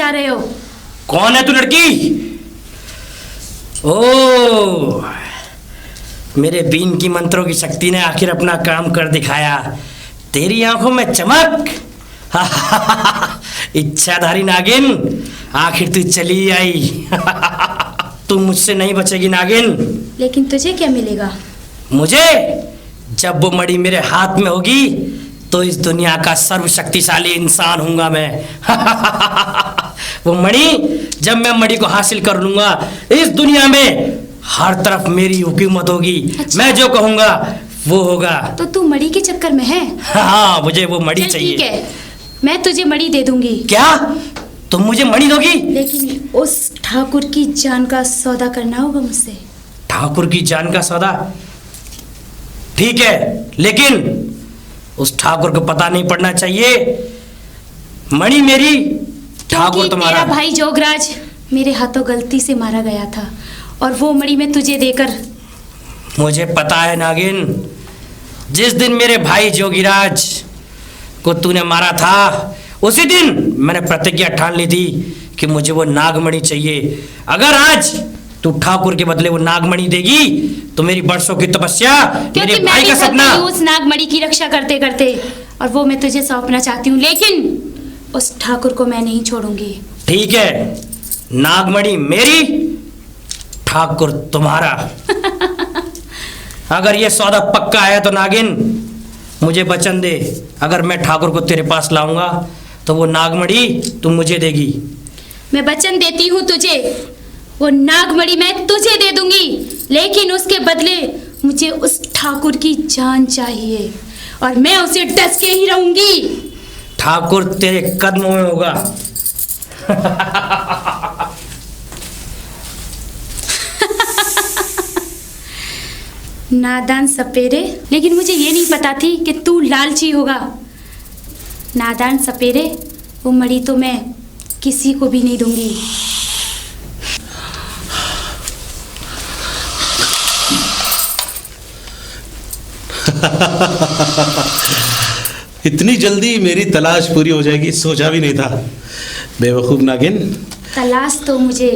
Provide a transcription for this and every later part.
जा रहे हो? कौन है तू लड़की? ओ, मेरे बीन की मंत्रों की शक्ति ने आखिर अपना काम कर दिखाया। तेरी आंखों में चमक। इच्छाधारी नागिन, आखिर तू चली आई। तू मुझसे नहीं बचेगी नागिन। लेकिन तुझे क्या मिलेगा? मुझे जब वो मणि मेरे हाथ में होगी तो इस दुनिया का सर्वशक्तिशाली इंसान हूंगा मैं। वो मणि, जब मैं मणि को हासिल कर लूंगा, इस दुनिया में हर तरफ मेरी हुकूमत होगी। अच्छा। मैं जो कहूंगा वो होगा। तो तू मणि के चक्कर में है? हाँ, मुझे वो मणि चल चाहिए। ठीक है, मैं तुझे मणि दे दूंगी। क्या तुम मुझे मणि दोगी? लेकिन उस ठाकुर की जान का सौदा करना होगा मुझसे। ठाकुर की जान का सौदा? ठीक है, लेकिन उस ठाकुर को पता नहीं पड़ना चाहिए मणि मेरी, ठाकुर तुम्हारा। तेरा भाई जोगराज मेरे हाथों गलती से मारा गया था और वो मणि मैं तुझे देकर। मुझे पता है नागिन, जिस दिन मेरे भाई जोगीराज को तूने मारा था, उसी दिन मैंने प्रतिज्ञा ठान ली थी कि मुझे वो नागमणि चाहिए। अगर आज तू ठाकुर के बदले वो नागमणि देगी तो मेरी बरसों की तपस्या, मेरे भाई का सपना। उस नागमणि की रक्षा करते करते, और वो मैं तुझे सौंपना चाहती हूँ, लेकिन उस ठाकुर को मैं नहीं छोड़ूंगी। ठीक है, नागमणि मेरी, ठाकुर तुम्हारा। अगर ये सौदा पक्का है तो नागिन मुझे वचन दे, अगर मैं ठाकुर को तेरे पास लाऊंगा तो वो नागमणि तुम मुझे देगी। मैं वचन देती हूँ तुझे, वो नागमणि मैं तुझे दे दूंगी, लेकिन उसके बदले मुझे उस ठाकुर की जान चाहिए और मैं उसे डस के ही रहूंगी। ठाकुर तेरे कदमों में होगा। नादान सपेरे, लेकिन मुझे ये नहीं पता थी कि तू लालची होगा। नादान सपेरे, वो मणि तो मैं किसी को भी नहीं दूंगी। इतनी जल्दी मेरी तलाश पूरी हो जाएगी सोचा भी नहीं था। बेवकूफ नागिन। तलाश तो मुझे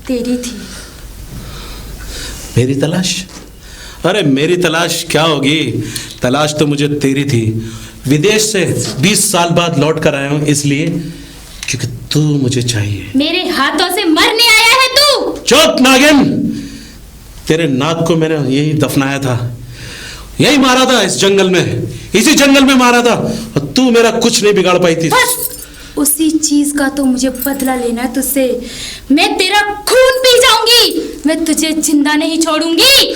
तेरी थी। मेरी तलाश? अरे मेरी तलाश क्या होगी, तलाश तो मुझे तेरी थी। विदेश से 20 साल बाद लौट कर आया हूं इसलिए क्योंकि तू मुझे चाहिए। मेरे हाथों से मरने आया है तू। चुप नागिन, तेरे नाक को मैंने यही दफनाया था, यही मारा था इस जंगल में, इसी जंगल में मारा था, और तू मेरा कुछ नहीं बिगाड़ पाई थी। बस उसी चीज का तो मुझे बदला लेना है तुझसे। मैं तेरा खून पी जाऊंगी, मैं तुझे जिंदा नहीं छोड़ूंगी।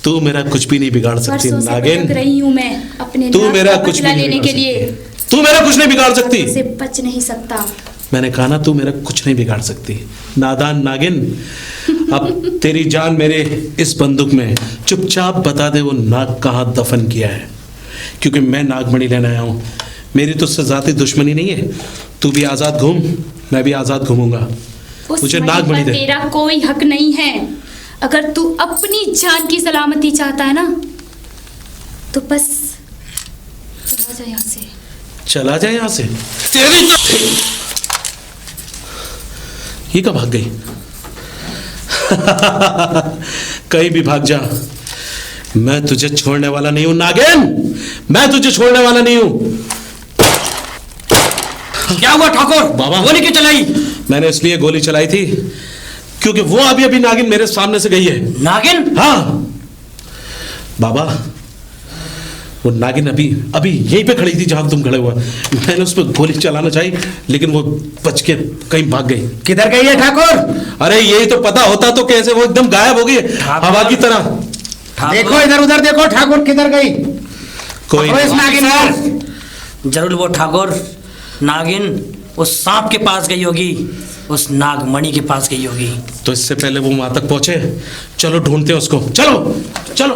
तू मेरा कुछ भी नहीं बिगाड़ सकती नागिन। रही हूँ मैं अपने तू मेरा कुछ बदला लेने के लिए। तू मेरा कुछ नहीं बिगाड़ सकती। से बच नहीं सकता। मैंने कहा ना, तू मेरा कुछ नहीं बिगाड़ सकती नादान नागिन। अब तेरी जान मेरे इस बंदूक में है, चुपचाप बता दे वो नाग कहाँ दफन किया है, क्योंकि मैं नागमणि लेने आया हूँ। मेरी तो उससे ज़ाती दुश्मनी नहीं है। तू भी आज़ाद घूम, मैं भी आज़ाद घूमूंगा। मुझे नागमणि दे। तेरा कोई हक नहीं है। अगर तू अपनी जान की सलामती चाहता है ना, तो बस चला जा यहाँ से। चला जाए यहाँ से? तेरी ये कब भाग गई? कहीं भी भाग जा, मैं तुझे छोड़ने वाला नहीं हूं नागिन, मैं तुझे छोड़ने वाला नहीं हूं। क्या हुआ ठाकुर? बाबा, गोली क्यों चलाई? मैंने इसलिए गोली चलाई थी क्योंकि वो अभी अभी नागिन मेरे सामने से गई है। नागिन? हाँ बाबा, वो नागिन अभी अभी यहीं पे खड़ी थी जहां तुम खड़े हुआ। मैंने उस पर गोली चलाना चाहिए, लेकिन वो बच के कहीं भाग गई। किधर गई है ठाकुर? अरे यही तो पता होता तो कैसे वो एकदम गायब हो गई हवा की तरह। देखो इधर उधर देखो, ठाकुर किधर गई? कोई इस नागिन को। जरूर वो ठाकुर नागिन उस सांप के पास गई होगी, उस नागमणि के पास गई होगी। तो इससे पहले वो वहां तक पहुंचे, चलो ढूंढते हैं उसको। चलो चलो।